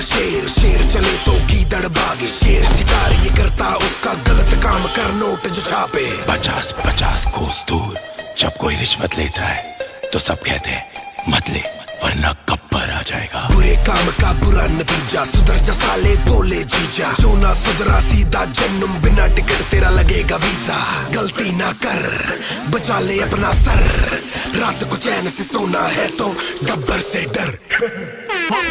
शेर शेर चले तो गीदड़ भागे, शेर शिकार ये करता उसका गलत काम कर नोट जो छापे। 50-50 कोस दूर जब कोई रिश्वत लेता है तो सब कहते हैं मत ले वरना गब्बर आ जाएगा। बुरे काम का बुरा नतीजा, सुधर जा साले बोले जीजा, जो ना सुधरा सीधा जन्म, बिना टिकट तेरा लगेगा वीजा। गलती ना कर बचा ले अपना सर, रात को चैन से सोना है तो गब्बर से डर।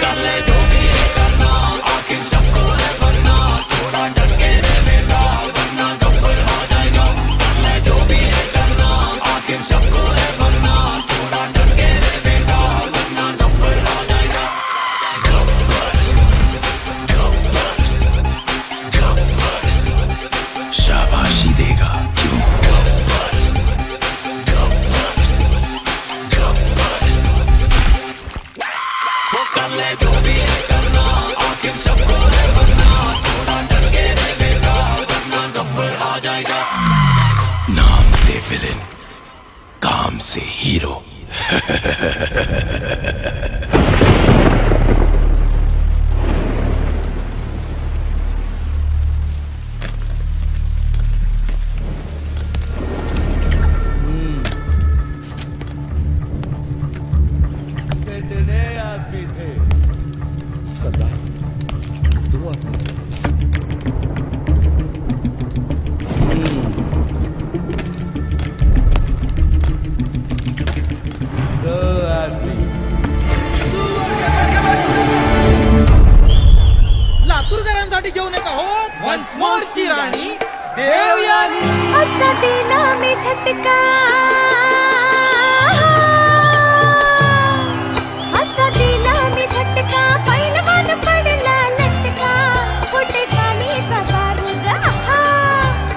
कर ले जो भी है करना, आखिर सबको है बनना, थोड़ा डर के रहना वरना गब्बर आ जाएगा। कर ले जो भी है करना, आखिर सबको है बनना, थोड़ा डर के रहना वरना गब्बर आ जाएगा। गब्बर शाबाशी देगा क्यों? कर ले जो भी है करना, आखिर सबको है बनना, थोड़ा डर के रहना वरना गब्बर आ जाएगा। नाम से विलेन, काम से हीरो। लातूरकरांसाठी घेऊन येत आहोत वन्स मोरची राणी देवयानी। असा दिला मी झटका, असा दिला मी झटका, पैलवान पडला लटका, फुटे ठाणीचा बारूद,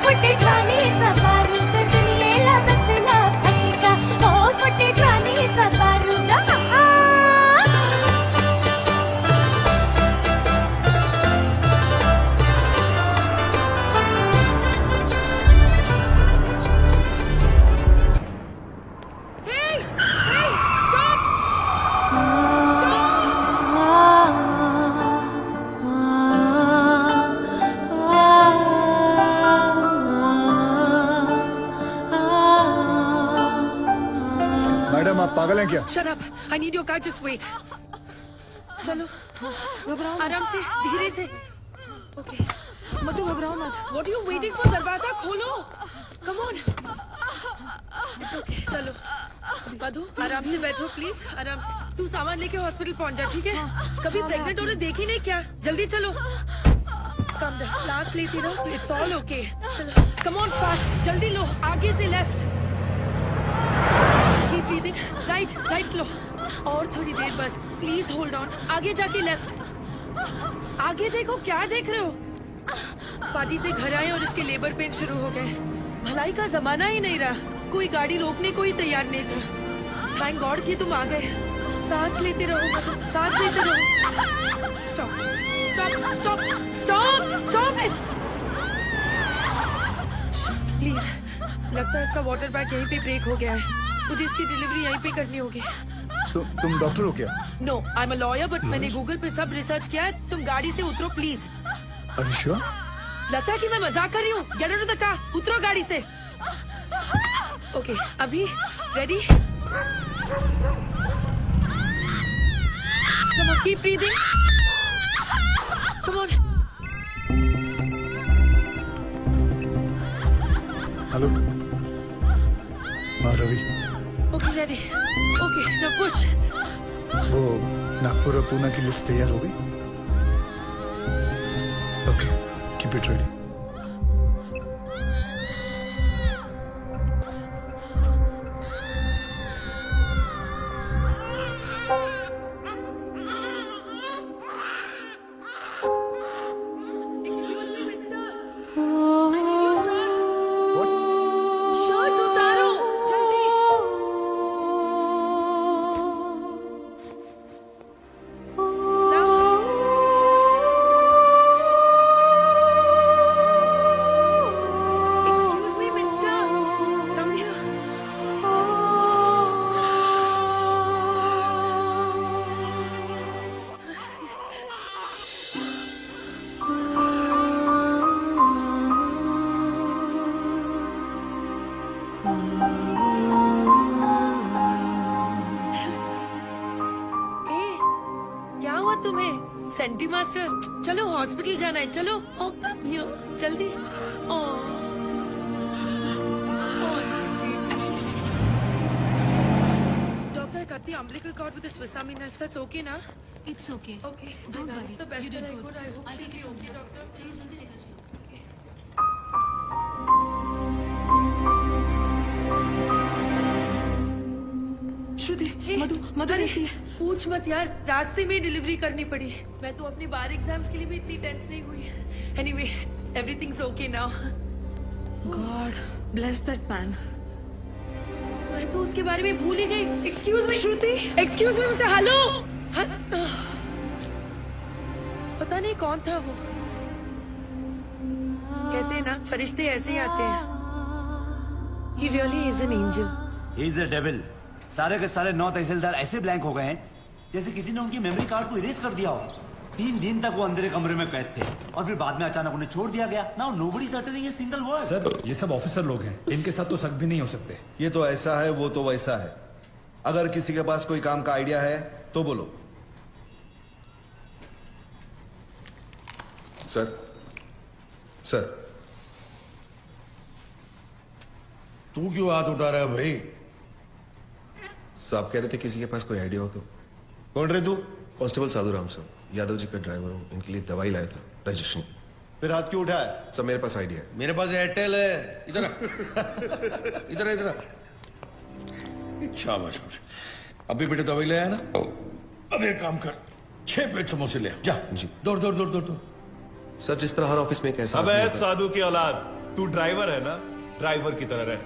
फुटे ठाणीचा बारूद, दुनियेला बसला फटका, हो फुटे ठाणीचा बारूद। मैडम आप पागल हैं क्या? Shut up! I need your car. Just wait. चलो, घबराओ आराम से, धीरे से। Okay. मधु घबराओ मत। What are you waiting for? दरवाजा खोलो। Come on. It's okay. चलो। मधु आराम से बैठो प्लीज, आराम से। तू सामान लेके हॉस्पिटल पहुंच जा, ठीक है? कभी प्रेग्नेंट औरत देखी नहीं क्या? जल्दी चलो। Come down. सांस लेती रहो। It's all okay. चलो। Come on fast. जल्दी लो। आगे से लेफ्ट। Keep breathing. Right लो। और थोड़ी देर बस। Please hold on. आगे जाके लेफ्ट। आगे देखो, क्या देख रहे हो? पार्टी से घर आए और इसके लेबर पेन शुरू हो गए। भलाई का जमाना ही नहीं रहा, कोई गाड़ी रोकने को ही तैयार नहीं था। थैंक गॉड कि तुम आ गए। सांस लेते रहो, सांस लेते रहो। Stop stop stop stop stop it please. लगता है इसका वाटर बैग यहीं पे ब्रेक हो गया है, मुझे इसकी डिलीवरी यहीं पे करनी होगी। तुम डॉक्टर हो क्या? No, I am a lawyer, but मैंने गूगल पे सब रिसर्च किया है। तुम गाड़ी से उतरो प्लीज। Are you sure? लगता है कि मैं मजाक कर रही हूँ। Get out of the car, उतरो गाड़ी से। ओके, अभी ready? Come on, keep breathing. Come on. Hello, Ravi. Okay ready. Okay, now push. वो नागपुर और पूना की लिस्ट तैयार हो गई? Okay, keep it ready. तुम्हें सेंटी मास्टर? चलो हॉस्पिटल जाना है, चलो। ओ, जल्दी। ओ, doctor, cut the umbilical cord with a Swiss Army knife. That's okay, na? It's okay. Okay. Don't That's worry. the best You did that I good. could. I hope I'll she'll take be it from okay, here. doctor. चलिए जल्दी लेकर चलो। श्रुति, मधु ऐसी है। पूछ मत यार, रास्ते में डिलीवरी करनी पड़ी। मैं तो अपनी बार एग्जाम्स के लिए भी इतनी टेंस नहीं हुई। Anyway, everything's okay now. God bless that man. मैं तो उसके बारे में भूल ही गई। एक्सक्यूज मी श्रुति, एक्सक्यूज मी, मुझसे हेलो। पता नहीं कौन था वो। कहते हैं ना, फरिश्ते ऐसे ही आते हैं। He really is an angel. He is a devil. सारे के सारे 9 तहसीलदार ऐसे ब्लैंक हो गए हैं जैसे किसी ने उनकी मेमोरी कार्ड को इरेज कर दिया हो। 3 दिन तक वो अंदर कमरे में कैद थे और फिर बाद में अचानक उन्हें छोड़ दिया गया। Now nobody is uttering a single word. Sir, ये सब ऑफिसर लोग हैं, इनके साथ तो शक भी नहीं हो सकते। ये तो ऐसा है, वो तो वैसा है। अगर किसी के पास कोई काम का आइडिया है तो बोलो। सर तू क्यों हाथ उठा रहा है भाई? साहब कह रहे थे किसी के पास कोई आइडिया हो तो। कौन रे तू? कांस्टेबल साधु राम सर, यादव जी का ड्राइवर हूँ। इनके लिए दवाई लाया था रजिस्ट्रेशन। फिर हाथ क्यों उठाया? सब मेरे पास आइडिया है। मेरे पास एयरटेल है। इधर इधर इधर। शाबाश। अभी बेटे दवाई ले आया ना? अब एक काम कर, 6 प्लेट समोसे ले जा। जी। दौड़ दौड़ दौड़ दौड़ दौड़। सर, जिस तरह हर ऑफिस में कैसा अबे साधु की औलाद, तू ड्राइवर है ना, ड्राइवर की तरह रह।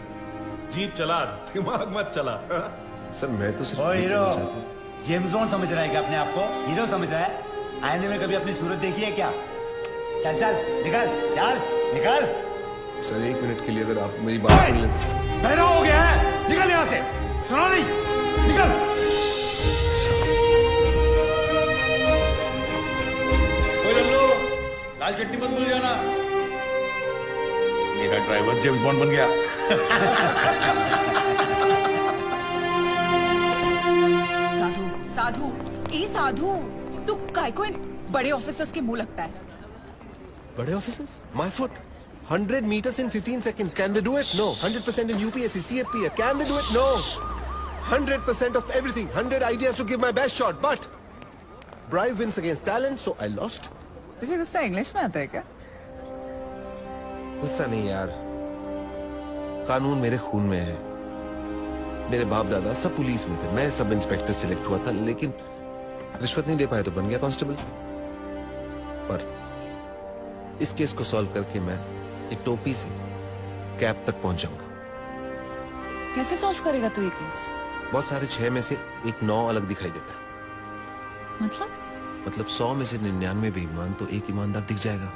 जीप चला, दिमाग मत चला। सर मैं तो सिर्फ हीरो जेम्स बॉन्ड समझ रहा है क्या अपने आप को? हीरो समझ रहा है? आईने में कभी अपनी सूरत देखी है क्या? चल चल निकल, चल निकल। सर 1 मिनट के लिए अगर आप मेरी बात सुन लें। बहरा हो गया है, निकल यहाँ से। सुना नहीं? निकल। ओए लल्लू, लाल चट्टी मत भूल जाना। मेरा ड्राइवर जेम्स बॉन्ड बन गया। साधु, तू काय को इन बड़े ऑफिसर्स के मुंह लगता है? बड़े officers? My foot. 100 meters in 15 seconds. Can they do it? No. 100% in UPSC, CFP. Can they do it? No. 100% of everything. 100 ideas to give my best shot. But bribe wins against talent, so I lost. तुझे गुस्सा English में आता है क्या? गुस्सा नहीं यार, कानून मेरे खून में है। मेरे बाप दादा सब पुलिस में थे, मैं सब इंस्पेक्टर सिलेक्ट हुआ था, लेकिन रिश्वत नहीं दे पाया तो बन गया कांस्टेबल। पर इस केस को सॉल्व करके मैं एक टोपी से कैप तक पहुंच जाऊंगा। कैसे सॉल्व करेगा तू ये केस? बहुत सारे 6 में से एक 9 अलग दिखाई देता है। मतलब 100 में से 99 बेईमान तो एक ईमानदार दिख जाएगा।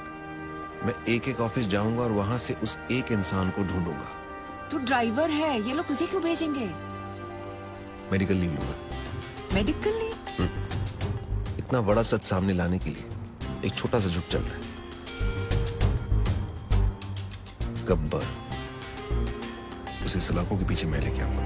मैं एक ऑफिस जाऊंगा और वहां से उस एक इंसान को ढूंढूंगा। तू ड्राइवर है, ये लोग तुझे क्यों भेजेंगे? मेडिकल लीव लूंगा। Medical leave? इतना बड़ा सच सामने लाने के लिए एक छोटा सा झुक चल रहा है। गब्बर, उसे सलाखों के पीछे मैं लेके आऊंगा।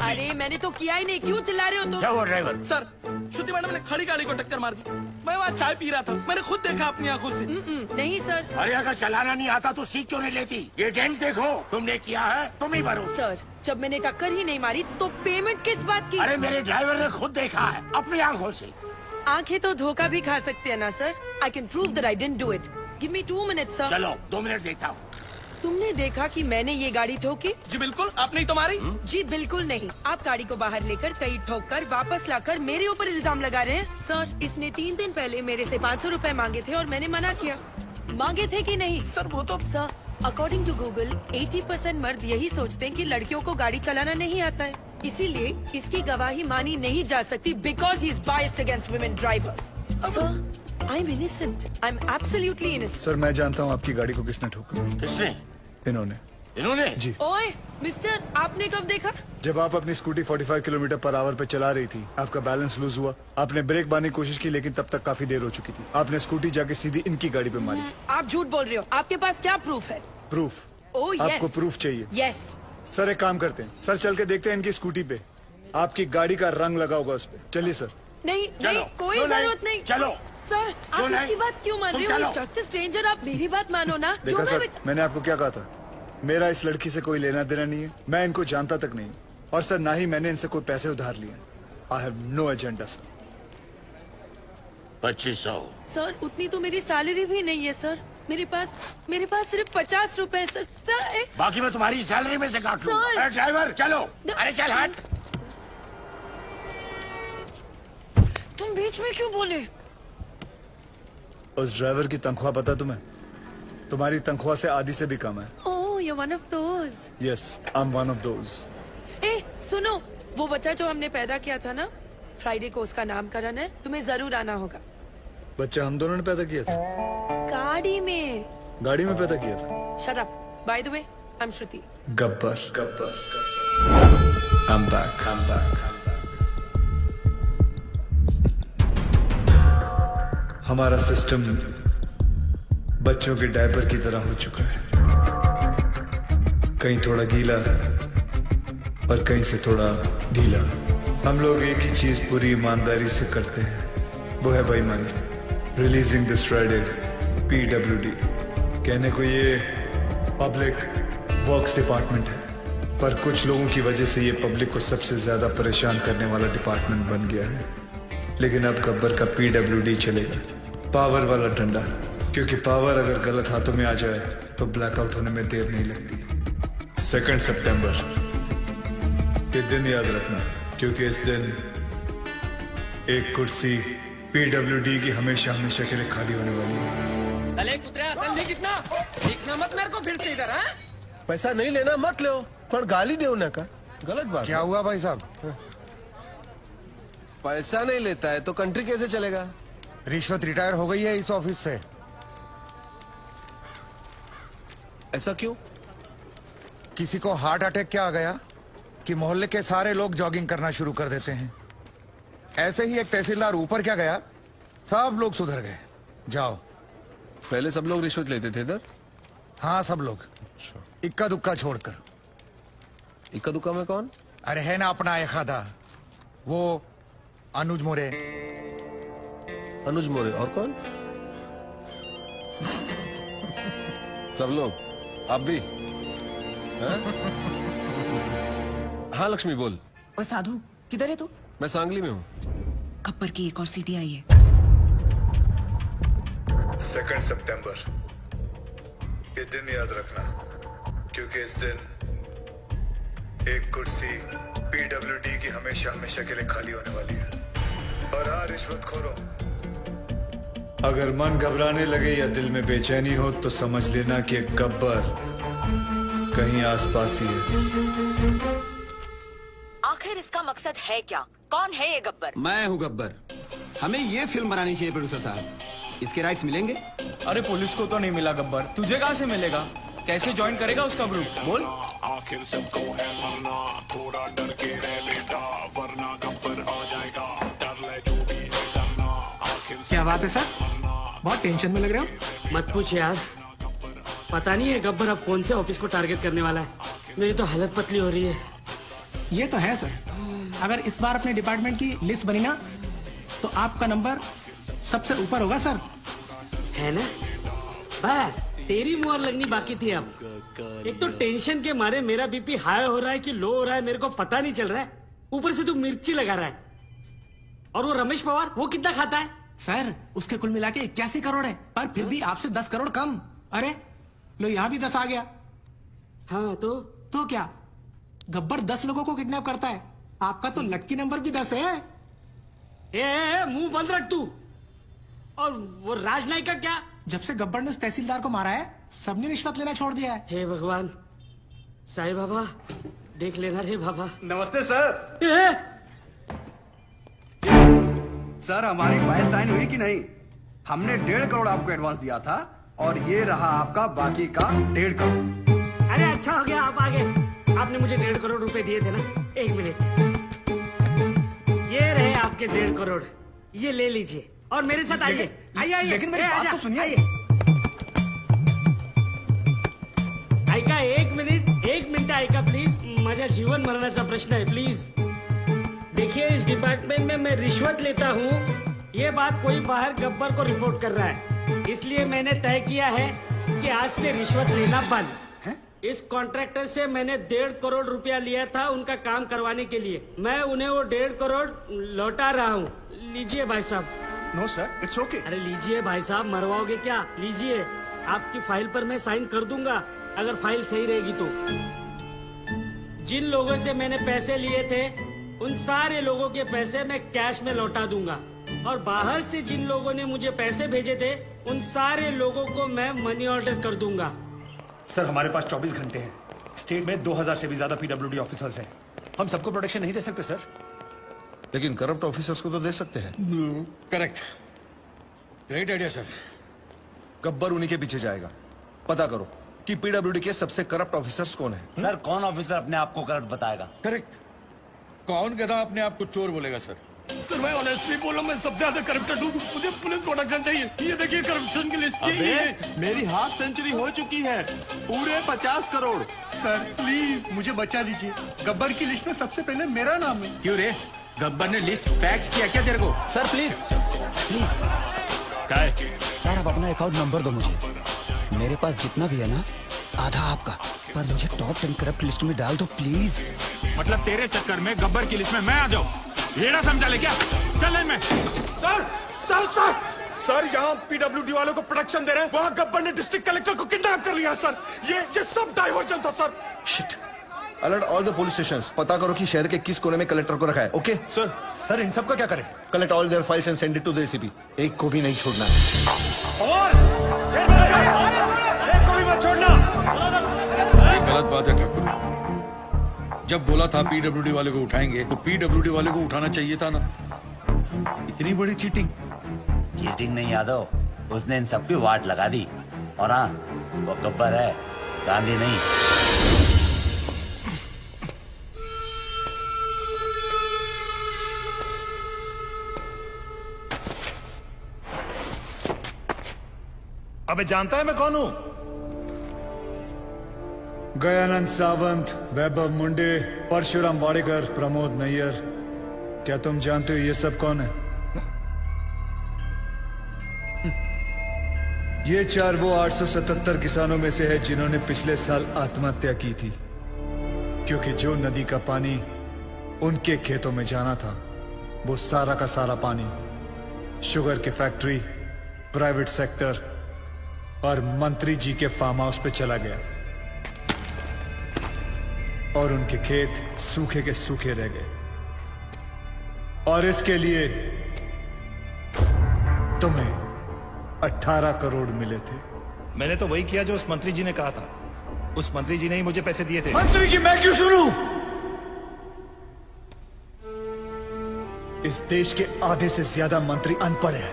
अरे मैंने तो किया ही नहीं, क्यों चिल्ला रहे हो तुम? क्या हुआ ड्राइवर? सर, श्रुति मैडम ने खड़ी गाड़ी को टक्कर मार दी। मैं वहाँ चाय पी रहा था, मैंने खुद देखा अपनी आंखों से। नहीं सर। अरे अगर चलाना नहीं आता तो सीख क्यों नहीं लेती? ये डेंट देखो, तुमने किया है, तुम ही भरो। सर, जब मैंने टक्कर ही नहीं मारी तो पेमेंट किस बात की? अरे मेरे ड्राइवर ने खुद देखा है अपनी आंखों से। आंखें तो धोखा भी खा सकती है ना sir. I can prove that I didn't do it. Give me 2 minutes sir. चलो 2 मिनट देता हूँ। तुमने देखा कि मैंने ये गाड़ी ठोकी? जी बिल्कुल, आपने ही तो मारी। जी बिल्कुल नहीं। आप गाड़ी को बाहर लेकर कई ठोक कर वापस लाकर मेरे ऊपर इल्जाम लगा रहे हैं। सर, इसने 3 दिन पहले मेरे से 500 रुपए मांगे थे और मैंने मना किया। मांगे थे कि नहीं? सर वो तो सर, अकॉर्डिंग टू गूगल 80% मर्द यही सोचते हैं कि लड़कियों को गाड़ी चलाना नहीं आता है, इसीलिए इसकी गवाही मानी नहीं जा सकती because he is biased against women drivers. Sir, I am innocent, I am absolutely innocent. Sir मैं जानता हूँ आपकी गाड़ी को किसने ठोका। किसने? इन्होंने। इन्होंने? जी। ओए मिस्टर, आपने कब देखा? जब आप अपनी स्कूटी 45 किलोमीटर पर आवर पे चला रही थी, आपका बैलेंस लूज हुआ, आपने ब्रेक मारने की कोशिश की लेकिन तब तक काफी देर हो चुकी थी। आपने स्कूटी जाके सीधी इनकी गाड़ी पे मारी। आप झूठ बोल रहे हो। आपके पास क्या प्रूफ है? प्रूफ? ओह आपको प्रूफ चाहिए? यस। सर एक काम करते हैं, सर चल के देखते हैं इनकी स्कूटी पे आपकी गाड़ी का रंग लगा होगा उस पे। चलिए सर। नहीं नहीं, कोई जरूरत नहीं। चलो सर, आप इसकी बात क्यों मान रहे हो? जस्ट स्ट्रेंजर, आप मेरी बात मानो ना। देखा सर, मैंने आपको क्या कहा था, मेरा इस लड़की से कोई लेना देना नहीं है, मैं इनको जानता तक नहीं, और सर ना ही मैंने इनसे कोई पैसे उधार लिए। I have no agenda sir. 2500। Sir, उतनी तो मेरी सैलरी भी नहीं है सर। मेरे पास सिर्फ 50 रुपए सर। बाकी मैं तुम्हारी सैलरी में से काट लूं। सर। अरे ड्राइवर चलो। अरे चल हट। तुम बीच में क्यों बोले? उस ड्राइवर की तनख्वाह पता तुम्हें? तुम्हारी तनख्वाह से आधी से भी कम है। Oh, you're one of those. Yes, I am one of those. ए, सुनो, वो बच्चा जो हमने पैदा किया था ना, फ्राइडे को उसका नामकरण है, तुम्हें जरूर आना होगा। बच्चा हम दोनों ने पैदा किया था? गाड़ी में। गाड़ी में पैदा किया था? Shut up. By the way, I'm Shruti. Gabbar, Gabbar, I'm back, I'm back. हमारा सिस्टम बच्चों के डायपर की तरह हो चुका है, कहीं थोड़ा गीला और कहीं से थोड़ा ढीला। हम लोग एक ही चीज पूरी ईमानदारी से करते हैं, वो है बेईमानी। Releasing this Friday PWD। कहने को ये पब्लिक वर्क्स डिपार्टमेंट है, पर कुछ लोगों की वजह से ये पब्लिक को सबसे ज्यादा परेशान करने वाला डिपार्टमेंट बन गया है। लेकिन अब गब्बर का PWD चलेगा, पावर वाला डंडा, क्योंकि पावर अगर गलत हाथों में आ जाए तो ब्लैकआउट होने में देर नहीं लगती। 2 सितंबर ये दिन याद रखना, क्योंकि इस दिन एक कुर्सी PWD की हमेशा हमेशा के लिए खाली होने वाली है। चले कुतरा, अकल नहीं कितना देखना मत मेरे को फिर से इधर। हाँ, पैसा नहीं लेना मत लो, पर गाली दे उन्हें का गलत बात। क्या हुआ भाई साहब? पैसा नहीं लेता है तो कंट्री कैसे चलेगा? रिश्वत रिटायर हो गई है इस ऑफिस से। ऐसा क्यों? किसी को हार्ट अटैक क्या आ गया कि मोहल्ले के सारे लोग जॉगिंग करना शुरू कर देते हैं। ऐसे ही एक तहसीलदार ऊपर क्या गया, सब लोग सुधर गए। जाओ। पहले सब लोग रिश्वत लेते थे इधर? हाँ, सब लोग, इक्का दुक्का छोड़कर। इक्का दुक्का में कौन? अरे है ना अपना एक आधा, वो अनुज मोरे। अनुज मोरे और कौन? सब लोग, आप भी? हाँ लक्ष्मी बोल। ओ साधु, किधर है तू? मैं सांगली में हूँ। गब्बर की एक और सीटी आई है। 2 सितंबर ये दिन याद रखना, क्योंकि इस दिन एक कुर्सी PWD की हमेशा हमेशा के लिए खाली होने वाली है। और हाँ रिश्वतखोरों, अगर मन घबराने लगे या दिल में बेचैनी हो तो समझ लेना कि गब्बर कहीं आसपास ही है। आखिर इसका मकसद है क्या? कौन है ये गब्बर? मैं हूँ गब्बर। हमें ये फिल्म बनानी चाहिए प्रोड्यूसर साहब। इसके राइट्स मिलेंगे? अरे पुलिस को तो नहीं मिला गब्बर, तुझे कहाँ से मिलेगा? कैसे ज्वाइन करेगा उसका ग्रुप? बोल। आखिर सबको है मरना, थोड़ा डर के रह बेटा, वरना गब्बर आ जाएगा। डर ले जो भी है डरना। आखिर क्या बात है सर, बहुत टेंशन में लग रहे हो? मत पूछ यार, पता नहीं है गब्बर अब कौन से ऑफिस को टारगेट करने वाला है। मेरी तो हालत पतली हो रही है। ये तो है सर, अगर इस बार अपने डिपार्टमेंट की लिस्ट बनी ना तो आपका नंबर सबसे ऊपर होगा सर। है ना? बस तेरी मुहर लगनी बाकी थी अब। एक तो टेंशन के मारे मेरा बीपी हाई हो रहा है कि लो हो रहा है मेरे को पता नहीं चल रहा है, ऊपर से तू मिर्ची लगा रहा है। और वो रमेश पवार, वो कितना खाता है? सर उसके कुल मिला के 81 करोड़ है, पर फिर भी आपसे 10 करोड़ कम। अरे लो यहाँ भी 10 आ गया। हाँ तो क्या? गब्बर 10 लोगों को किडनैप करता है, आपका तो लक्की नंबर भी 10 है। मुंह बंद रख तू। और वो राजनायक का क्या? जब से गब्बर ने उस तहसीलदार को मारा है, सबने रिश्वत लेना छोड़ दिया है। हे भगवान, साईं बाबा देख लेना रे बाबा। नमस्ते सर। सर हमारी फाइल साइन हुई कि नहीं? हमने 1.5 करोड़ आपको एडवांस दिया था और ये रहा आपका बाकी का 1.5 करोड़। अरे अच्छा हो गया आप आ गए। आपने मुझे 1.5 करोड़ रुपए दिए थे ना। 1 मिनट, ये रहे आपके 1.5 करोड़, ये ले लीजिए और मेरे साथ आइए। आइए लेकिन मेरी बात तो सुनिए। ऐका 1 मिनिट ऐका प्लीज, माझ्या जीवन मरणाचा प्रश्न है प्लीज। देखिए इस डिपार्टमेंट में मैं रिश्वत लेता हूँ, ये बात कोई बाहर गब्बर को रिपोर्ट कर रहा है, इसलिए मैंने तय किया है कि आज से रिश्वत लेना बंद। इस कॉन्ट्रैक्टर से मैंने 1.5 करोड़ रुपया लिया था उनका काम करवाने के लिए, मैं उन्हें वो 1.5 करोड़ लौटा रहा हूँ। लीजिए भाई साहब। No sir, it's okay. अरे लीजिए भाई साहब, मरवाओगे क्या? लीजिए, आपकी फाइल पर मैं साइन कर दूंगा अगर फाइल सही रहेगी तो। जिन लोगों से मैंने पैसे लिए थे उन सारे लोगों के पैसे मैं कैश में लौटा दूंगा, और बाहर से जिन लोगों ने मुझे पैसे भेजे थे उन सारे लोगों को मैं मनी ऑर्डर कर दूंगा। सर हमारे पास 24 घंटे हैं। स्टेट में 2000 से भी ज्यादा पीडब्ल्यूडी ऑफिसर्स हैं। हम सबको प्रोटेक्शन नहीं दे सकते सर। लेकिन करप्ट ऑफिसर्स को तो दे सकते हैं। Correct, great idea sir. Gabbar उन्हीं के पीछे जाएगा। पता करो कि पीडब्ल्यूडी के सबसे करप्ट ऑफिसर्स कौन है। सर कौन ऑफिसर अपने आप को करप्ट बताएगा? करेक्ट, कौन गधा अपने आप को चोर बोलेगा सर? सर मैं ऑनेस्टली बोल रहा हूं, मैं सबसे ज्यादा करप्टेड हूं। मुझे पुलिस प्रोटेक्शन चाहिए। ये देखिए करप्शन की लिस्ट। अबे मेरी हाफ सेंचुरी हो चुकी है, पूरे 50 करोड़। सर प्लीज मुझे बचा लीजिए, गब्बर की लिस्ट में सबसे पहले मेरा नाम है। क्यों रे, गब्बर ने लिस्ट फैक्स किया क्या तेरे को? Sir please please. क्या है? सर आप अपना अकाउंट नंबर दो मुझे, मेरे पास जितना भी है ना आधा आपका, पर मुझे टॉप 10 करप्ट लिस्ट में डाल दो प्लीज। मतलब तेरे चक्कर में गब्बर की लिस्ट में मैं आ जाऊं, ये ना समझा ले क्या? चल मैं। सर सर सर सर, यहाँ पीडब्ल्यूडी वालों को प्रोटेक्शन दे रहे हैं, वहाँ गब्बर ने डिस्ट्रिक्ट कलेक्टर को किडनैप कर लिया सर। ये सब डाइवर्जन था sir. Shit. Alert all the police stations. पता करो कि शहर के किस कोने में कलेक्टर को रखा है। ओके सर इन सब का क्या करें? Collect all their files and send it to the ACP. एक को भी नहीं छोड़ना। और एक को भी मत छोड़ना। ये गलत बात है ठाकुर। जब बोला था पीडब्ल्यूडी वाले को उठाएंगे तो पीडब्ल्यूडी वाले को उठाना चाहिए था ना। इतनी बड़ी चीटिंग। चीटिंग नहीं यादव, उसने इन सब की वाट लगा दी। और हाँ, वो गब्बर है, गांधी नहीं। अबे जानता है मैं कौन हूं? गयानंद सावंत, वैभव मुंडे, परशुराम वाडेकर, प्रमोद नैयर। क्या तुम जानते हो ये सब कौन है? ये 4 वो 877 किसानों में से है जिन्होंने पिछले साल आत्महत्या की थी, क्योंकि जो नदी का पानी उनके खेतों में जाना था वो सारा का सारा पानी शुगर की फैक्ट्री, प्राइवेट सेक्टर और मंत्री जी के फार्म हाउस पे चला गया, और उनके खेत सूखे के सूखे रह गए। और इसके लिए तुम्हें 18 करोड़ मिले थे। मैंने तो वही किया जो उस मंत्री जी ने कहा था। उस मंत्री जी ने ही मुझे पैसे दिए थे। मंत्री की मैं क्यों सुनूं? इस देश के आधे से ज्यादा मंत्री अनपढ़ हैं,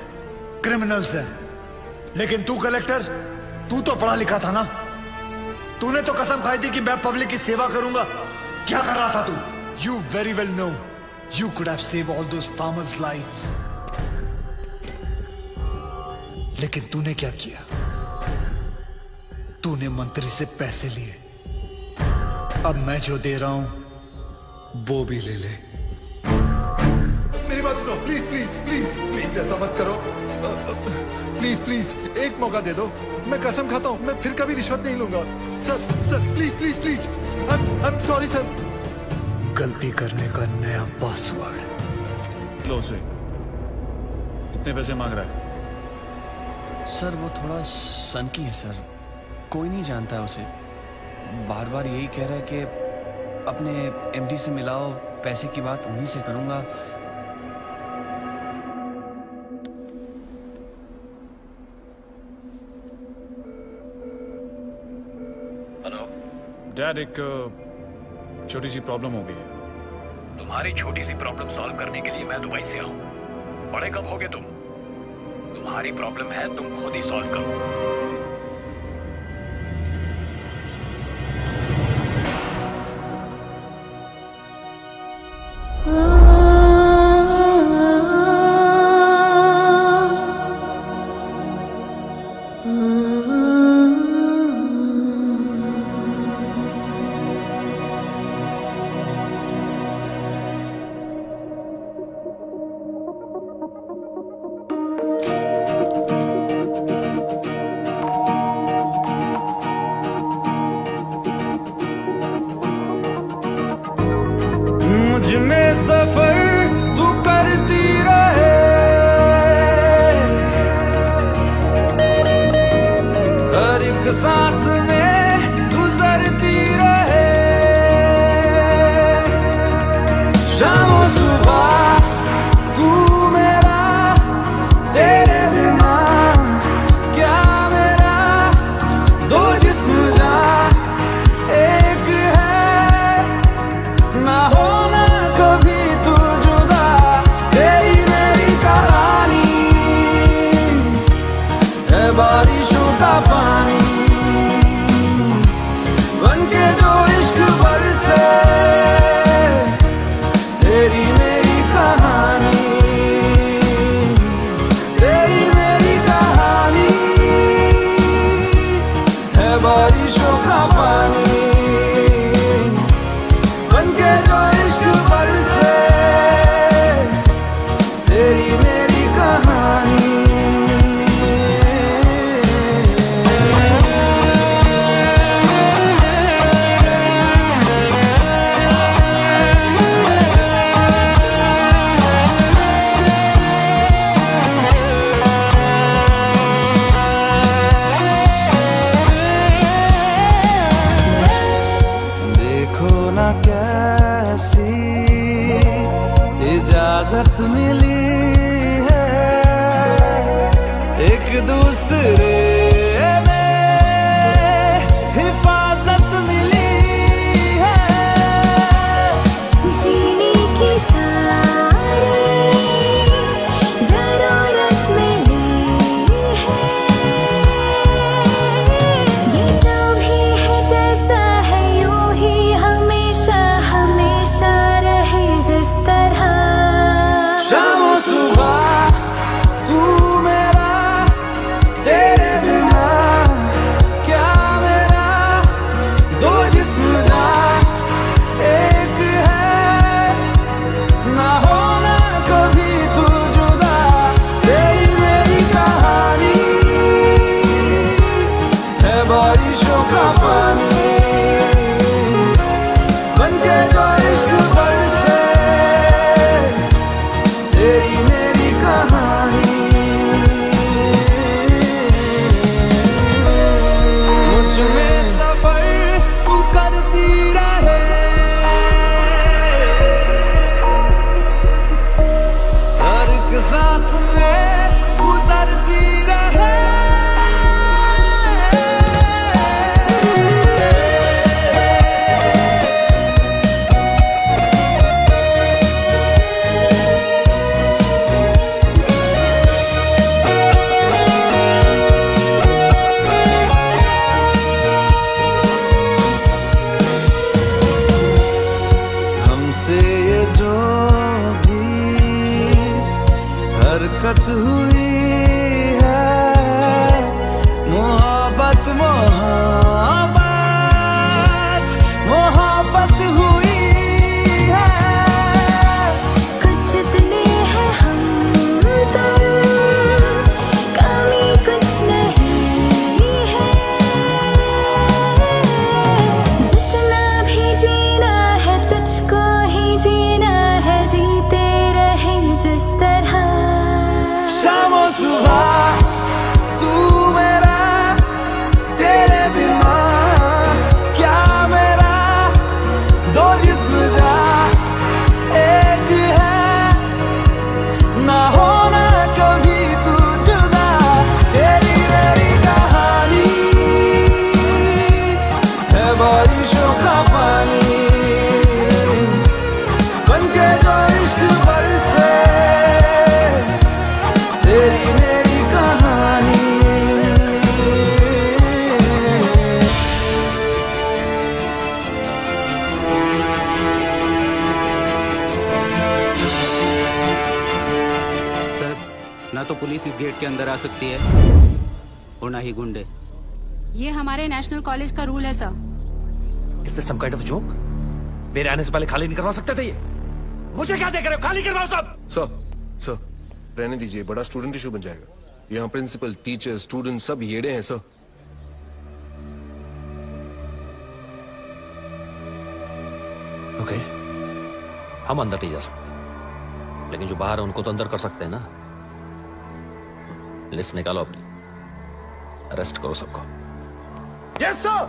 क्रिमिनल्स हैं। लेकिन तू कलेक्टर, तू तो पढ़ा लिखा था ना। तूने तो कसम खाई थी कि मैं पब्लिक की सेवा करूंगा। क्या कर रहा था तू? You very well know you could have save all those farmers lives. लेकिन तूने क्या किया? तूने मंत्री से पैसे लिए। अब मैं जो दे रहा हूं वो भी ले ले। मेरी बात सुनो, प्लीज प्लीज प्लीज प्लीज ऐसा मत करो। प्लीज प्लीज एक मौका दे दो। मैं कसम खाता हूं मैं फिर कभी रिश्वत नहीं लूंगा। Sir sir please please please. I am sorry sir. गलती करने का नया पासवर्ड। लो से कितने पैसे मांग रहा है? सर वो थोड़ा सनकी है सर, कोई नहीं जानता है उसे। बार बार यही कह रहा है कि अपने एमडी से मिलाओ, पैसे की बात उन्हीं से करूंगा। हेलो डैड, एक छोटी सी प्रॉब्लम हो गई है। तुम्हारी छोटी सी प्रॉब्लम सॉल्व करने के लिए मैं दुबई से आऊं। बड़े कब होगे तुम? तुम्हारी प्रॉब्लम है, तुम खुद ही सॉल्व करो। मुझमें सफर तू करती रहे, हर एक सांस में गुजरती रहे, शाम सुबह तू मेरा, तेरे बिना क्या मेरा, दो जिस्म जा एक है, ना होना कभी तू जुदा, तेरी मेरी कहानी है बारिशों का पानी, बनके जो इश्क बरसे, तेरी मेरी कहानी, तेरी मेरी कहानी है बारिशों का पानी, बनके जो इश्क बरसे, तेरी मेरी कहानी। देखो ना कैसी इजाजत मिली है, एक दूसरे में हिफाजत मिली है, जीने की सारी जरूरत मिली है, ये जो भी है जैसा है यूं ही हमेशा हमेशा रहे जिस तरह, शाम सुबह तू मेरा, तेरे बिना क्या मेरा, दो जिस्म जा एक है, ना होना कभी तू जुदा, तेरी मेरी कहानी है बारिशों का पानी, बनके जो इश्क बरसे, तेरी मेरी कहानी, मुझमें सफर तू करती रहे, हर एक सांस में गुजरती रहे, हमसे ये जो भी हरकत हुई है, मोहब्बत मोहब्बत मोहब्बत हुई है, कुछ जितने हैं हम तुम, कमी कुछ नहीं है, जितना भी जीना है तुझको ही जीना है, जीते रहे जिस तरह, शाम सुबह तू मेरा, तेरे बिना ना तो पुलिस इस गेट के अंदर आ सकती है और ना ही गुंडे। ये हमारे नेशनल कॉलेज का रूल है sir. Is this some kind of a joke? मेरे आने से पहले खाली नहीं करवा सकते थे ये? मुझे क्या देख रहे हो? खाली करवाओ सब। सर रहने दीजिए, बड़ा स्टूडेंट इशू बन जाएगा। यहाँ प्रिंसिपल, टीचर, स्टूडेंट सब येड़े हैं सर। ओके, हम अंदर नहीं जा सकते, लेकिन जो बाहर है उनको तो अंदर कर सकते हैं ना। लिस्ट निकालो अपनी, अरेस्ट करो सबको। Yes sir.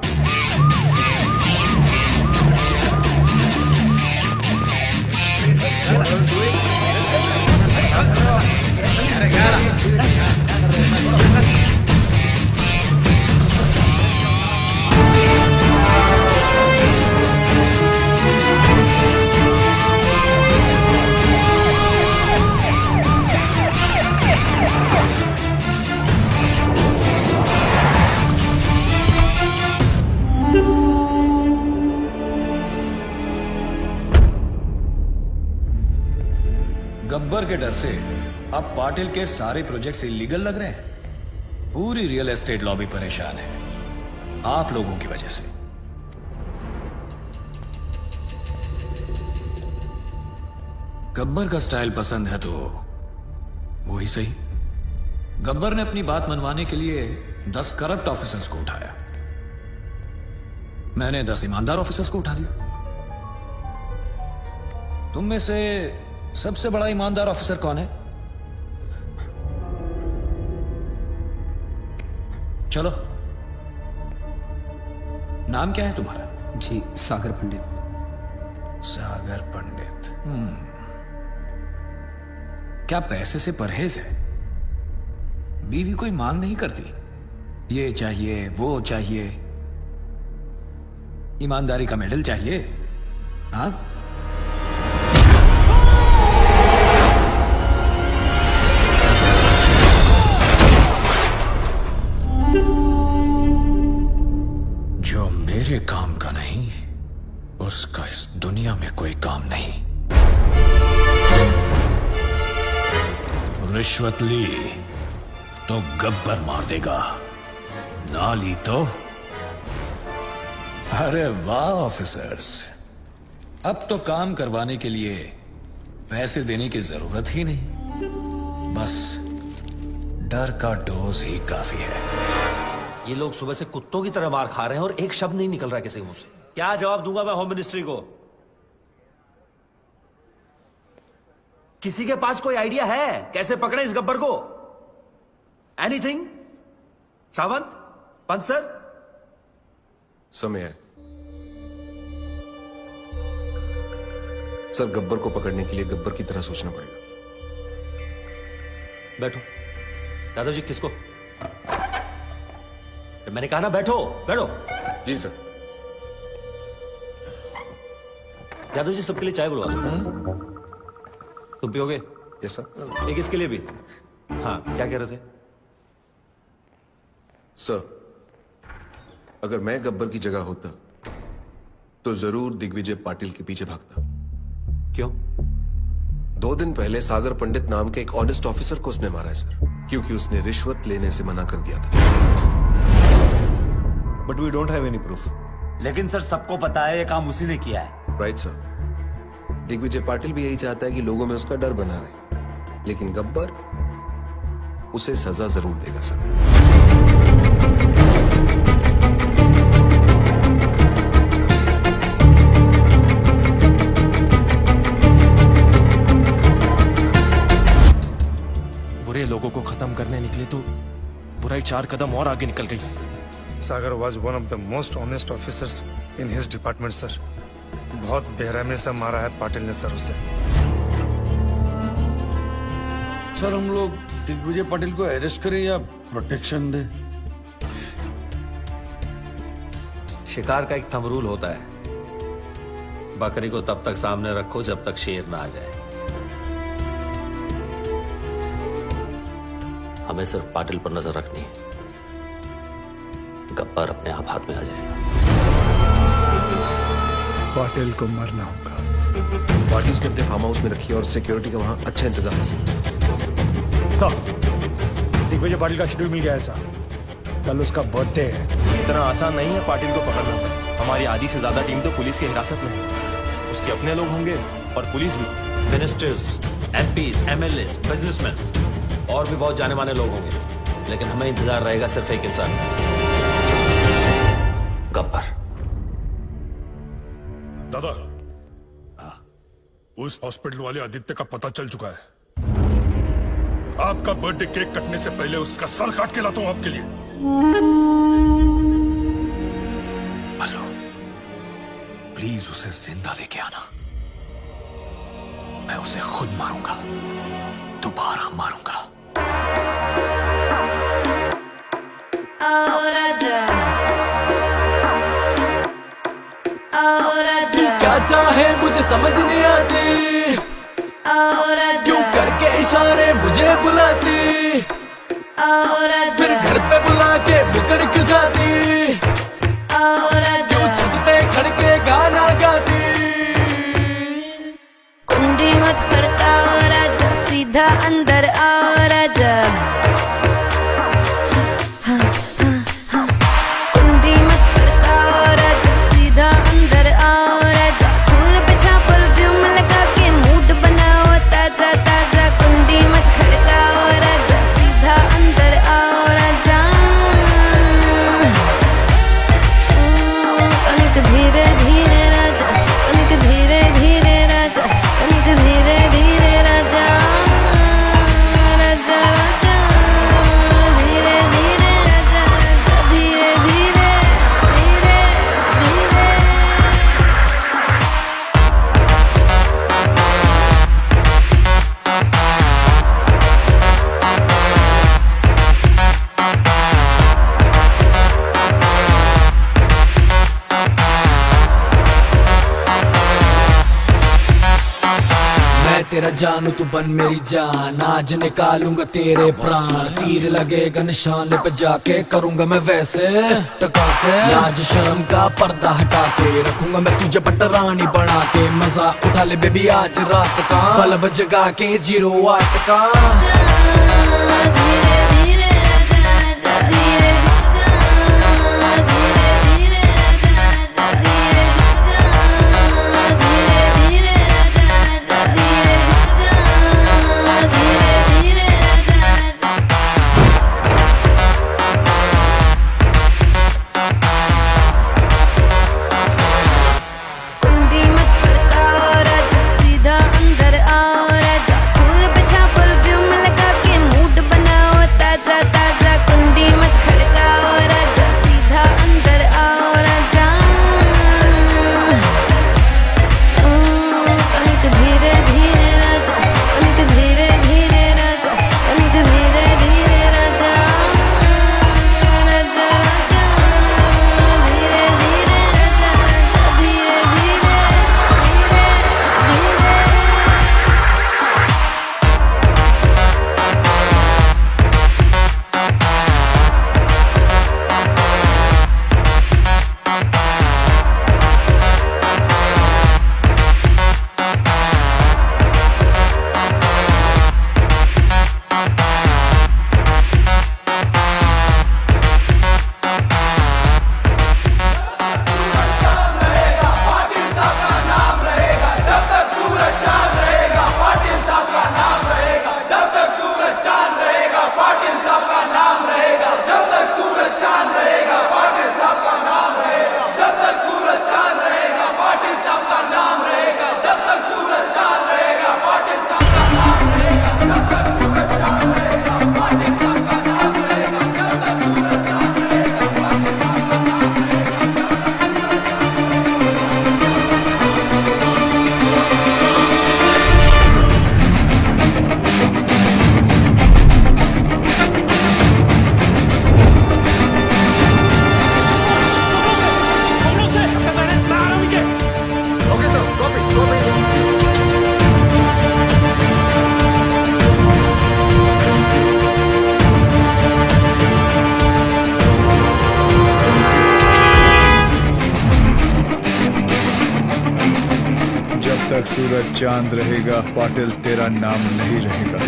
गब्बर के डर से अब पाटिल के सारे प्रोजेक्ट्स इलीगल लग रहे हैं। पूरी रियल एस्टेट लॉबी परेशान है आप लोगों की वजह से। गब्बर का स्टाइल पसंद है तो वो ही सही। गब्बर ने अपनी बात मनवाने के लिए 10 करप्ट ऑफिसर्स को उठाया, मैंने 10 ईमानदार ऑफिसर्स को उठा लिया। तुम में से सबसे बड़ा ईमानदार ऑफिसर कौन है? चलो, नाम क्या है तुम्हारा? जी सागर पंडित। सागर पंडित। क्या पैसे से परहेज है? बीवी कोई मांग नहीं करती, ये चाहिए वो चाहिए, ईमानदारी का मेडल चाहिए? हाँ, जो मेरे काम का नहीं उसका इस दुनिया में कोई काम नहीं। रिश्वत ली तो गब्बर मार देगा, ना ली तो। अरे वाह ऑफिसर्स, अब तो काम करवाने के लिए पैसे देने की जरूरत ही नहीं, बस डर का डोज ही काफी है। ये लोग सुबह से कुत्तों की तरह मार खा रहे हैं और एक शब्द नहीं निकल रहा किसी के मुंह से। क्या जवाब दूंगा मैं होम मिनिस्ट्री को? किसी के पास कोई आइडिया है कैसे पकड़े इस गब्बर को? एनीथिंग? सावंत, पंत सर? समय है सर, गब्बर को पकड़ने के लिए गब्बर की तरह सोचना पड़ेगा। बैठो यादव जी। किसको? मैंने कहा ना बैठो बैठो। जी सर। यादव जी सबके लिए चाय बुलवा दो। तुम पियोगे? Yes sir. एक इसके लिए भी। हाँ, क्या कह रहे थे? सर, अगर मैं गब्बर की जगह होता तो जरूर दिग्विजय पाटिल के पीछे भागता। क्यों? 2 दिन पहले सागर पंडित नाम के एक ऑनेस्ट ऑफिसर को उसने मारा है सर, क्योंकि उसने रिश्वत लेने से मना कर दिया था। But we don't have any proof. लेकिन सर सबको पता है ये काम उसी ने किया है। Right sir. दिग्विजय पाटिल भी यही चाहता है कि लोगों में उसका डर बना रहे, लेकिन गब्बर उसे सजा जरूर देगा सर। बुरे लोगों को खत्म करने निकले तो बुराई 4 कदम और आगे निकल गई। सागर was one of the most honest officers in his department, sir. बहुत बेरहमी से मारा है पाटिल ने सर उसे। सर, हम लोग दिग्विजय पाटिल को अरेस्ट करें या प्रोटेक्शन दें? शिकार का एक थंब रूल होता है, बकरी को तब तक सामने रखो जब तक शेर ना आ जाए। हमें सिर्फ पाटिल पर नजर रखनी है, गब्बर अपने आप हाथ में आ जाएगा। पाटिल को मरना होगा। पार्टी उसने अपने फार्म हाउस में रखी है और सिक्योरिटी का वहां अच्छा इंतजाम है। सर दिग्विजय पाटिल का शेड्यूल मिल गया है सर। कल उसका बर्थडे है। इतना आसान नहीं है पाटिल को पकड़ना सर। हमारी आधी से ज्यादा टीम तो पुलिस की हिरासत में है। उसके अपने लोग होंगे और पुलिस भी। मिनिस्टर्स, एमपीज, एमएलएस, बिजनेसमैन और भी बहुत जाने माने लोग होंगे, लेकिन हमें इंतजार रहेगा सिर्फ एक इंसान, गब्बर। दादा, उस हॉस्पिटल वाले आदित्य का पता चल चुका है। आपका बर्थडे केक कटने से पहले उसका सर काट के लाता हूं आपके लिए। बल्लू, प्लीज उसे जिंदा लेके आना। मैं उसे खुद मारूंगा, दोबारा मारूंगा। तू क्या चाहे मुझे समझ नहीं आती, क्यों करके इशारे मुझे बुलाती, फिर घर पे बुला के मुकर क्यों जाती, क्यों छत पे खड़ के गाना गाती। कुंडी मत खड़काओ राजा, सीधा अंदर आओ राजा। कुंडी मत खड़काओ राजा, सीधा अंदर आओ राजा। फूल बिछा परफ्यूम लगा के मूड बनाओ ताजा ताजा। कुंडी मत खड़काओ राजा, सीधा अंदर आओ राजा। तनिक धीरे धीरे राजा, तनिक धीरे धीरे राजा, तनिक धीरे धीरे राजा। राजा राजा धीरे धीरे राजा, राजा धीरे धीरे धीरे धीरे। मैं तेरा जानू तू बन मेरी जान, आज निकालूंगा तेरे प्राण। तीर लगेगा निशाने पे जाके, करूंगा मैं वैसे टका के। आज शाम का पर्दा हटा के रखूंगा मैं तुझे पटरानी बना के। मजा उठा ले बेबी आज रात का, बल्ब जगा के 08 का। कुंडी मत खड़काओ राजा, सीधा अंदर आओ राजा। फूल बिछा परफ्यूम लगा के मूड बनाओ ताजा ताजा। कुंडी मत खड़काओ राजा, सीधा अंदर आओ राजा। तनिक धीरे धीरे राजा, तनिक धीरे धीरे राजा, तनिक धीरे धीरे राजा। राजा राजा धीरे धीरे राजा, राजा धीरे धीरे धीरे धीरे। जब तक सूरज चांद रहेगा पाटिल तेरा नाम नहीं रहेगा।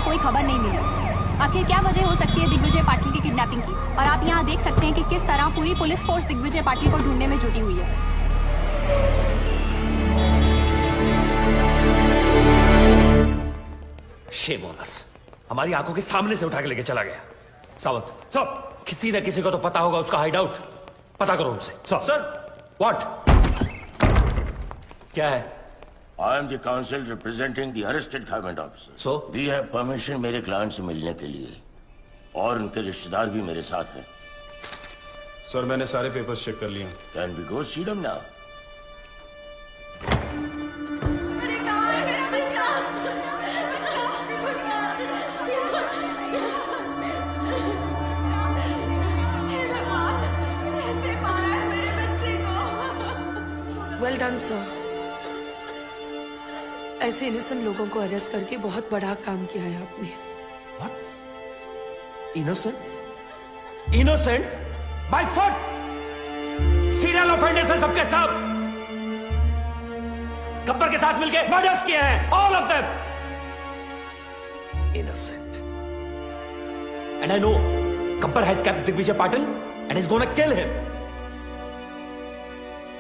कोई खबर नहीं मिली। आखिर क्या वजह हो सकती है दिग्विजय पाटिल की किडनैपिंग की? और आप यहाँ देख सकते हैं कि किस तरह पूरी पुलिस फोर्स दिग्विजय पाटिल को ढूंढने में जुटी हुई है। Shame on us. हमारी आंखों के सामने से उठा के लेके चला गया। सावंत, सब किसी न किसी को तो पता होगा उसका हाइड आउट। पता करो उनसे। Sir, what? क्या है? I am the counsel representing the arrested government officer. So? We have permission मेरे क्लाइंट से मिलने के लिए, और उनके रिश्तेदार भी मेरे साथ हैं। सर, मैंने सारे पेपर्स चेक कर लिए। Can we go see them now? Well done, sir. ऐसे इनोसेंट लोगों को अरेस्ट करके बहुत बड़ा काम किया है आपने। Innocent? Innocent? By foot! Serial offenders हैं सबके सब। गब्बर के साथ मिलके मर्डर्स किए हैं, all of them. Innocent. And I know Gabbar has kept Digvijay Patil and is gonna kill him.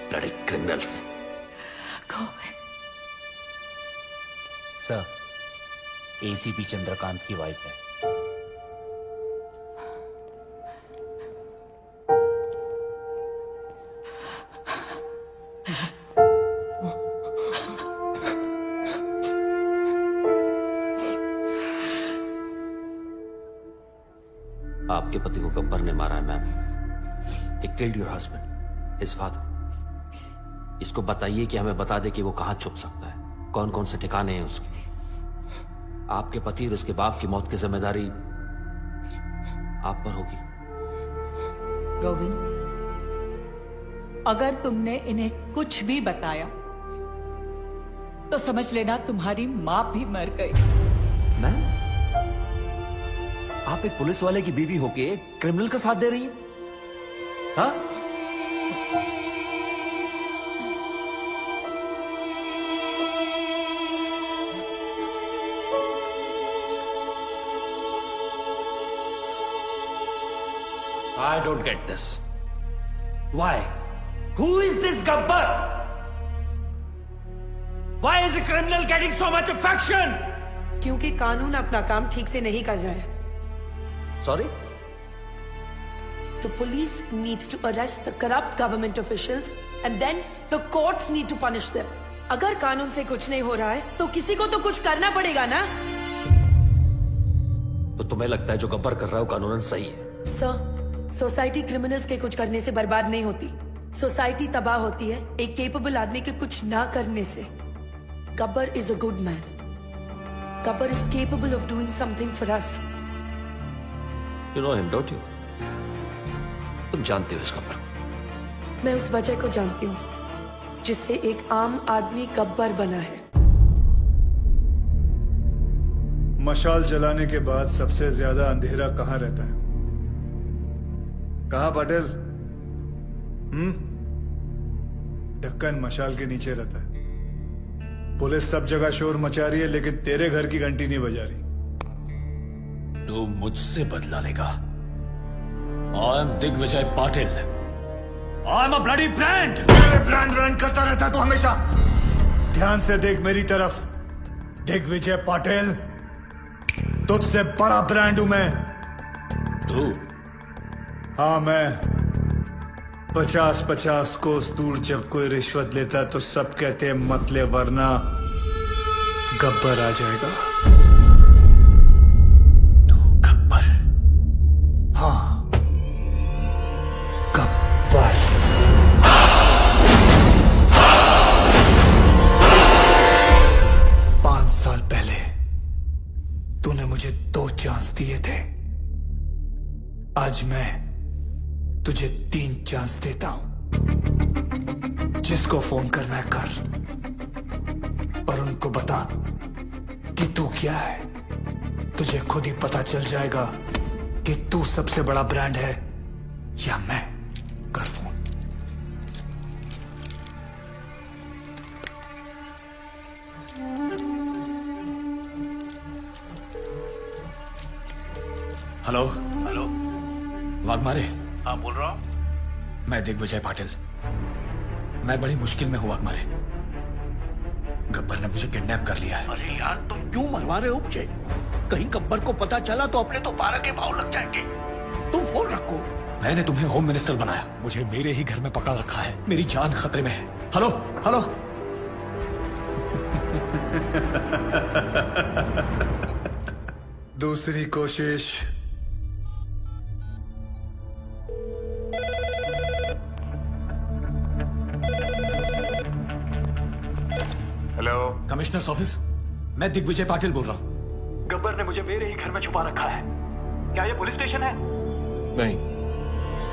Bloody criminals. Sir, ACP Chandrakant की वाइफ है। आपके पति को गब्बर ने मारा है ma'am. He killed your husband, his father. इसको बताइए कि हमें बता दे कि वो कहां छुप सकता है, कौन कौन से ठिकाने हैं उसके। आपके पति और उसके बाप की मौत की जिम्मेदारी आप पर होगी। गोविंद, अगर तुमने इन्हें कुछ भी बताया तो समझ लेना तुम्हारी मां भी मर गई। मैम, आप एक पुलिस वाले की बीवी होके क्रिमिनल का साथ दे रही हैं? हाँ? I don't get this. Why? Who is this Gabbar? Why is a criminal getting so much affection? क्योंकि कानून अपना काम ठीक से नहीं कर रहा है। Sorry? The police needs to arrest the corrupt government officials and then the courts need to punish them. अगर कानून से कुछ नहीं हो रहा है तो किसी को तो कुछ करना पड़ेगा ना? तो तुम्हें लगता है जो गब्बर कर रहा है वो कानूनन सही है? सर, सोसाइटी क्रिमिनल्स के कुछ करने से बर्बाद नहीं होती। सोसाइटी तबाह होती है एक केपेबल आदमी के कुछ ना करने से। Gabbar is a good man. Gabbar is capable of doing something for us. You know him, don't you? तुम जानते हो इस गब्बर? मैं उस वजह को जानती हूँ जिससे एक आम आदमी गब्बर बना है। मशाल जलाने के बाद सबसे ज्यादा अंधेरा कहाँ रहता है? कहाँ पाटिल? ढक्कन मशाल के नीचे रहता है। पुलिस सब जगह शोर मचा रही है लेकिन तेरे घर की घंटी नहीं बजा रही। तू मुझसे बदला लेगा। I am Digvijay Patil. I am a bloody brand। Brand करता रहता है तू हमेशा। ध्यान से देख मेरी तरफ। दिग्विजय पाटिल, तुझसे बड़ा ब्रांड हूं मैं। तू? हाँ, मैं 50-50 कोस दूर जब कोई रिश्वत लेता है तो सब कहते हैं मत ले वरना गब्बर आ जाएगा। तू गब्बर? हाँ, गब्बर। 5 साल पहले तूने मुझे 2 चांस दिए थे। आज मैं तुझे 3 चांस देता हूं। जिसको फोन करना है कर, पर उनको बता कि तू क्या है। तुझे खुद ही पता चल जाएगा कि तू सबसे बड़ा ब्रांड है या मैं। कर फोन। Hello hello. वाघमारे। हाँ बोल रहा हूँ। मैं दिग्विजय पाटिल। मैं बड़ी मुश्किल में हूँ वाघमारे। गब्बर ने मुझे किडनैप कर लिया है। अरे यार तुम क्यों मरवा रहे हो मुझे? कहीं गब्बर को पता चला तो अपने तो 12 के भाव लग जाएंगे। तुम फोन रखो। मैंने तुम्हें होम मिनिस्टर बनाया, मुझे मेरे ही घर में पकड़ रखा है, मेरी जान खतरे में है। Hello hello. दूसरी कोशिश। हेलो कमिश्नर्स ऑफिस, मैं दिग्विजय पाटिल बोल रहा हूँ। गब्बर ने मुझे मेरे ही घर में छुपा रखा है। क्या ये पुलिस स्टेशन है? नहीं,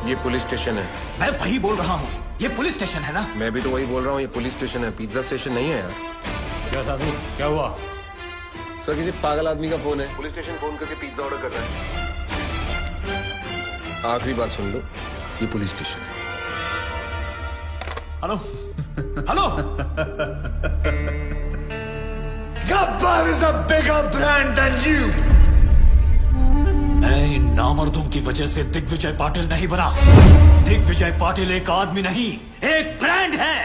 ये पुलिस स्टेशन है। मैं वही बोल रहा हूँ, ये पुलिस स्टेशन है ना? मैं भी तो वही बोल रहा हूँ, ये पुलिस स्टेशन है, पिज्जा स्टेशन नहीं है यार। क्या साधु, क्या हुआ? सर किसी पागल आदमी का फोन है। पुलिस स्टेशन फोन करके पिज्जा ऑर्डर कर रहा है। आखिरी बात सुन लो, ये पुलिस स्टेशन है। Hello hello. Gabbar is a bigger brand than you. मैं इन नामर्दों की वजह से दिग्विजय पाटिल नहीं बना। दिग्विजय पाटिल एक आदमी नहीं, एक ब्रांड है।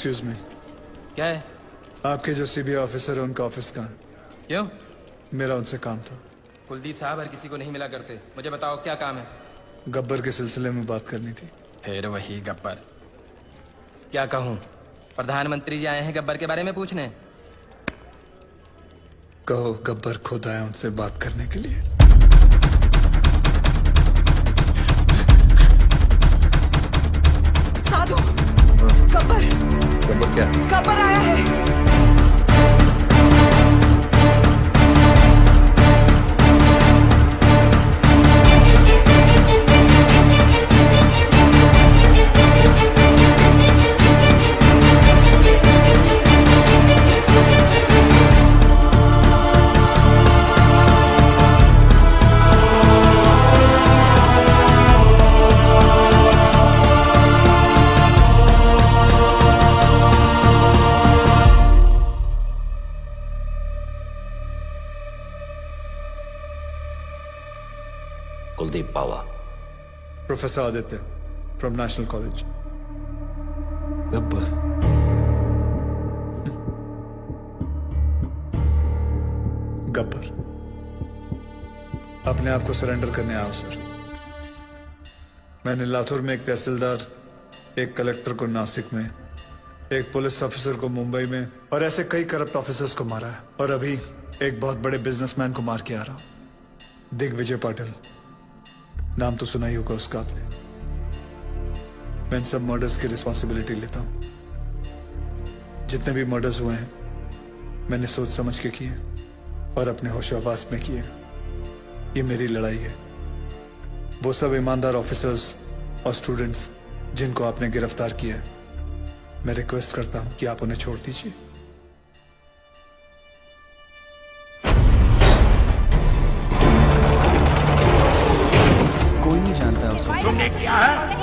Excuse me. क्या है? आपके जो सीबीआई ऑफिसर है उनका ऑफिस कहाँ है? क्यों? मेरा उनसे काम था। कुलदीप साहब हर किसी को नहीं मिला करते। मुझे बताओ क्या काम है? गब्बर के सिलसिले में बात करनी थी। फिर वही गब्बर। क्या कहूँ? प्रधानमंत्री जी आए हैं गब्बर के बारे में पूछने। कहो गब्बर खुद आया उनसे बात करने के लिए। साधु, गब्बर। गब्बर क्या? गब्बर आया है। Professor Aditya from national college. Gabbar. Gabbar अपने आप को सरेंडर करने आया हूं सर। मैंने लातूर में एक तहसीलदार, एक कलेक्टर को नासिक में, एक पुलिस ऑफिसर को मुंबई में और ऐसे कई करप्ट ऑफिसर्स को मारा है। और अभी एक बहुत बड़े बिजनेसमैन को मार के आ रहा हूं, दिग्विजय पाटिल। नाम तो सुना ही होगा उसका आपने। मैं इन सब मर्डर्स की रिस्पॉन्सिबिलिटी लेता हूं। जितने भी मर्डर्स हुए हैं मैंने सोच समझ के किए और अपने होशो-हवास में किए। ये मेरी लड़ाई है। वो सब ईमानदार ऑफिसर्स और स्टूडेंट्स जिनको आपने गिरफ्तार किया है, मैं रिक्वेस्ट करता हूं कि आप उन्हें छोड़ दीजिए। कोई नहीं जानता उसे। तुमने किया है?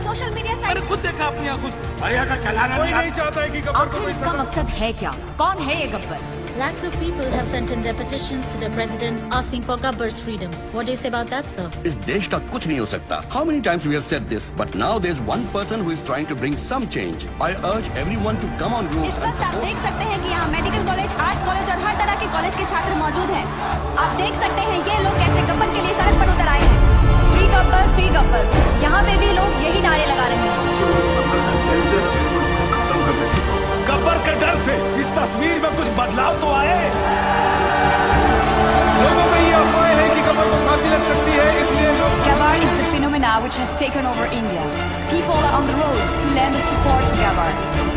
सोशल मीडिया साइट मैंने खुद देखा अपनी आंखों से। मर्यादा चलाना कोई नहीं चाहता है कि गब्बर को कोई इसका मकसद है क्या? कौन है ये Gabbar? Lakhs of people have sent in their petitions to their president asking for Gabbar's freedom. What do you say about that, sir? इस देश का कुछ नहीं हो सकता. How many times we have said this, but now there's one person who is trying to bring some change. I urge everyone to come on roads. इस वक्त आप देख सकते हैं कि यहाँ मेडिकल कॉलेज, आर्ट्स कॉलेज और हर तरह के कॉलेज के छात्र मौजूद हैं। आप देख सकते हैं ये लोग कैसे गब्बर के लिए सड़क पर उतर आए हैं। फ्री गब्बर, यहाँ पे भी लोग यही नारे लगा रहे हैं। गब्बर के डर से इस तस्वीर में कुछ बदलाव तो आए। लोगों में ये अफवाह है कि गब्बर को फांसी लग सकती है, इसलिए लोग Gabbar is the phenomena which has taken over India. People are on the roads to lend their support for Gabbar.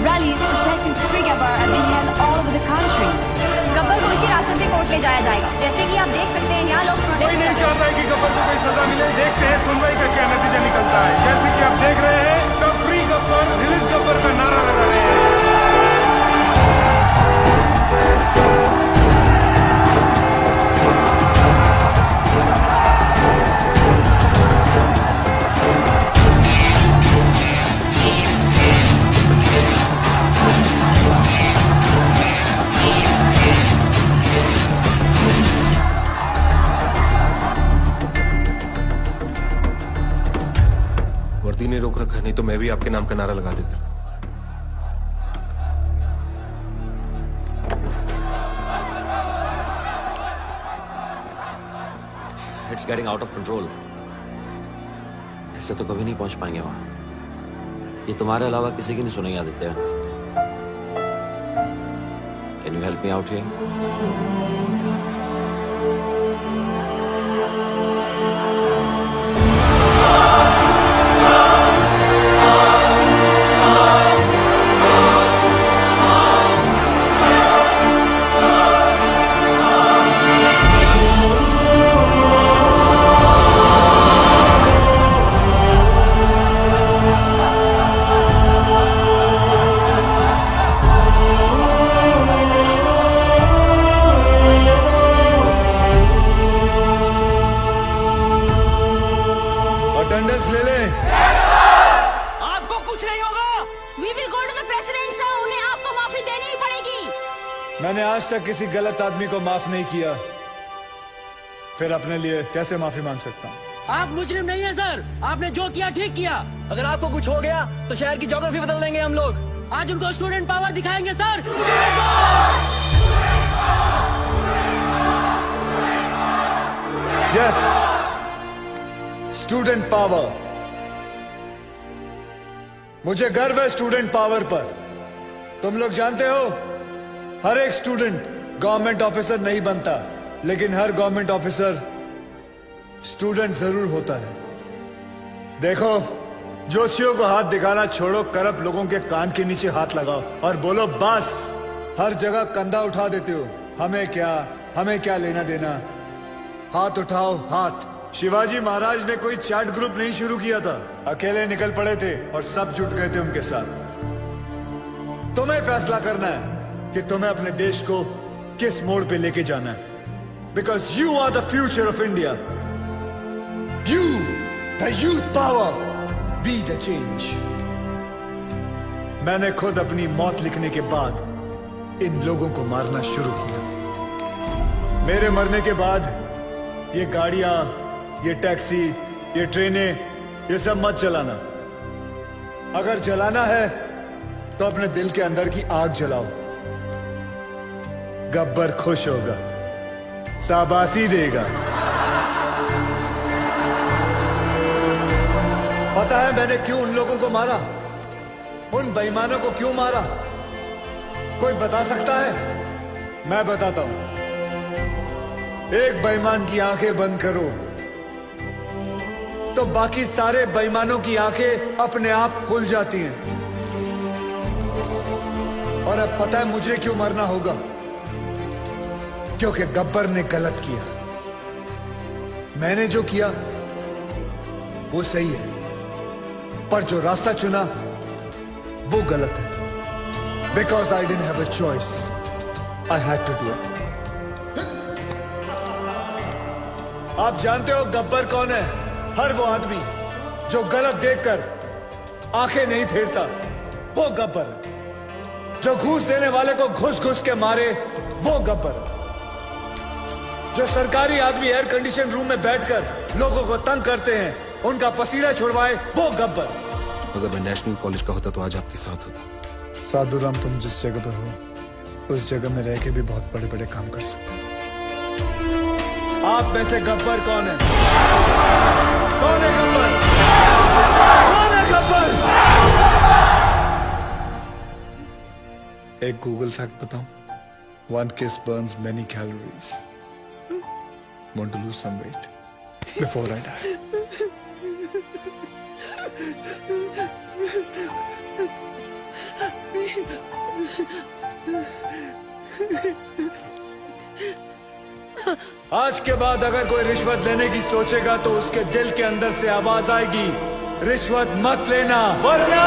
Rallies protesting to free Gabbar are being held all over the country. Gabbar को इसी रास्ते से court ले जाया जाएगा। जैसे कि आप देख सकते हैं यहाँ लोग प्रोटेस्ट कोई नहीं चाहता है कि गब्बर को कोई सजा मिले। देखते हैं सुनवाई का क्या नतीजा निकलता है। जैसे कि आप देख रहे हैं, सब फ्री गब्बर, रिलीज गब्बर का नारा लगा रहे हैं। वर्दी ने रोक रखा, नहीं तो मैं भी आपके नाम का नारा लगा देता। It's getting out of control. ऐसे तो कभी नहीं पहुंच पाएंगे वहां। ये तुम्हारे अलावा किसी की नहीं सुनेंगे Aditya. Can you help me out here? Attendance ले ले। आपको कुछ नहीं होगा। We will go to the president, sir. उन्हें आपको माफी देनी ही पड़ेगी। मैंने आज तक किसी गलत आदमी को माफ नहीं किया, फिर अपने लिए कैसे माफी मांग सकता हूँ? आप मुजरिम नहीं है सर, आपने जो किया ठीक किया। अगर आपको कुछ हो गया तो शहर की ज्योग्राफी बदल देंगे हम लोग। आज उनको स्टूडेंट पावर दिखाएंगे सर। Yes, student power. मुझे गर्व है स्टूडेंट पावर पर। तुम लोग जानते हो, हर एक स्टूडेंट गवर्नमेंट ऑफिसर नहीं बनता, लेकिन हर गवर्नमेंट ऑफिसर स्टूडेंट जरूर होता है। देखो, जोशियों को हाथ दिखाना छोड़ो, करप्ट लोगों के कान के नीचे हाथ लगाओ और बोलो बस। हर जगह कंधा उठा देते हो, हमें क्या लेना देना। हाथ उठाओ, हाथ। शिवाजी महाराज ने कोई चैट ग्रुप नहीं शुरू किया था, अकेले निकल पड़े थे और सब जुट गए थे उनके साथ। तुम्हें फैसला करना है कि तुम्हें अपने देश को किस मोड़ पे लेके जाना है। Because you are the future of India. You, the youth power, be the change. मैंने खुद अपनी मौत लिखने के बाद इन लोगों को मारना शुरू किया। मेरे मरने के बाद ये गाड़ियां, ये टैक्सी, ये ट्रेनें ये सब मत जलाना। अगर जलाना है तो अपने दिल के अंदर की आग जलाओ। गब्बर खुश होगा, शाबाशी देगा। पता है मैंने क्यों उन लोगों को मारा, उन बेईमानों को क्यों मारा? कोई बता सकता है? मैं बताता हूं। एक बेईमान की आंखें बंद करो तो बाकी सारे बेईमानों की आंखें अपने आप खुल जाती हैं। और अब पता है मुझे क्यों मरना होगा? क्योंकि गब्बर ने गलत किया। मैंने जो किया वो सही है, पर जो रास्ता चुना वो गलत है। Because I didn't have a choice, I had to do it. आप जानते हो गब्बर कौन है? हर वो आदमी जो गलत देखकर आंखें नहीं फेरता, वो गब्बर है। जो घूस देने वाले को घुस घुस के मारे, वो गब्बर है। जो सरकारी आदमी एयर कंडीशन रूम में बैठकर लोगों को तंग करते हैं, उनका पसीना छुड़वाए, वो गब्बर। अगर मैं नेशनल कॉलेज का होता तो आज आपके साथ होता। साधुराम, तुम जिस जगह पर हो उस जगह में रह के भी बहुत बड़े बड़े काम कर सकते हो। आप में से गब्बर कौन है? कौन है गब्बर? कौन है गब्बर? एक गूगल फैक्ट बताऊं? 1 kiss burns many calories. Want to lose some weight before I die? आज के बाद अगर कोई रिश्वत लेने की सोचेगा तो उसके दिल के अंदर से आवाज आएगी, रिश्वत मत लेना, वरना